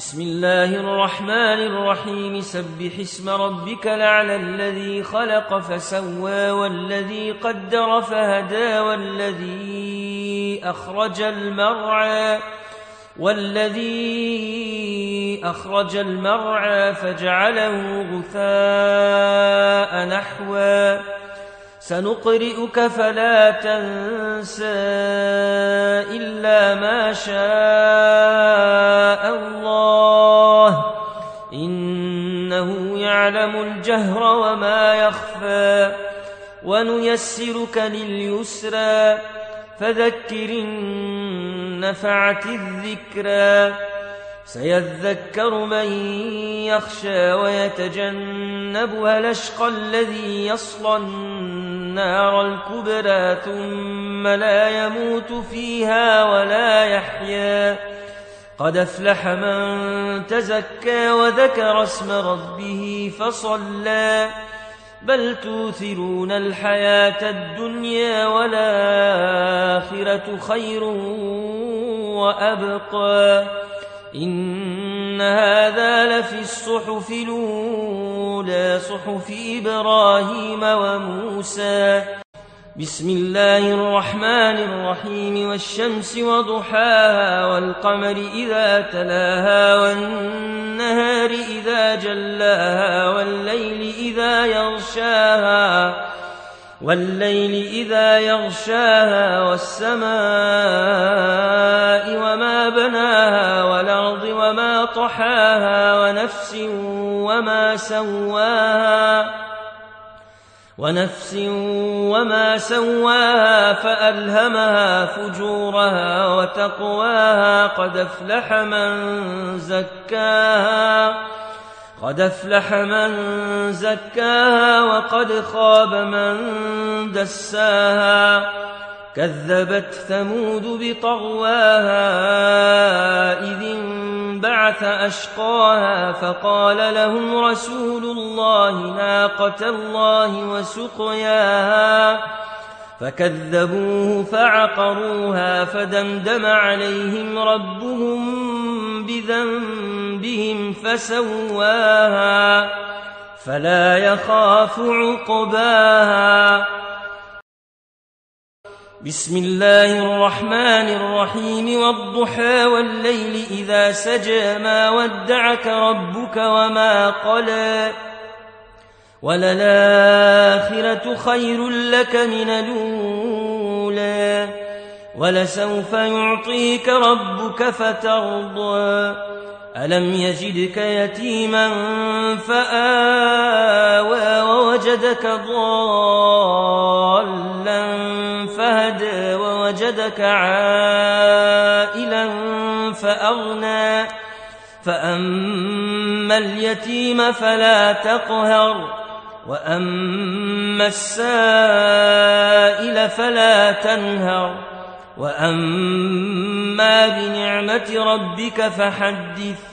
بسم الله الرحمن الرحيم سبح اسم ربك الأعلى الذي خلق فسوى والذي قدر فهدى والذي أخرج المرعى فجعله غثاء نحوا سنقرئك فلا تنسى إلا ما شاء الله إنه يعلم الجهر وما يخفى ونيسرك لليسرى فذكر إن نفعت الذكرى سيذكر من يخشى ويتجنبها الأشقى الذي يصلى النار الكبرى ثم لا يموت فيها ولا يحيا قد أفلح من تزكى وذكر اسم ربه فصلى بل توثرون الحياة الدنيا والآخرة خير وأبقى إن هذا لفي الصحف الأولى صحف إبراهيم وموسى بسم الله الرحمن الرحيم والشمس وضحاها والقمر إذا تلاها والنهار إذا جلاها والليل إذا يغشاها والسماء وما بناها والأرض وما طحاها ونفس وما سواها فألهمها فجورها وتقواها قد أفلح من زكاها وقد خاب من دساها كذبت ثمود بطغواها إذ انبعث أشقاها فقال لهم رسول الله ناقة الله وسقياها فكذبوه فعقروها فدمدم عليهم ربهم بذنبهم فسواها فلا يخاف عقباها بسم الله الرحمن الرحيم والضحى والليل إذا سجى ما ودعك ربك وما قلى وللآخرة خير لك من الأولى ولسوف يعطيك ربك فترضى ألم يجدك يتيما فآوى ووجدك ضالا فهدى ووجدك عائلا فأغنى فأما اليتيم فلا تقهر وأما السائل فلا تنهر وأما بنعمة ربك فحدث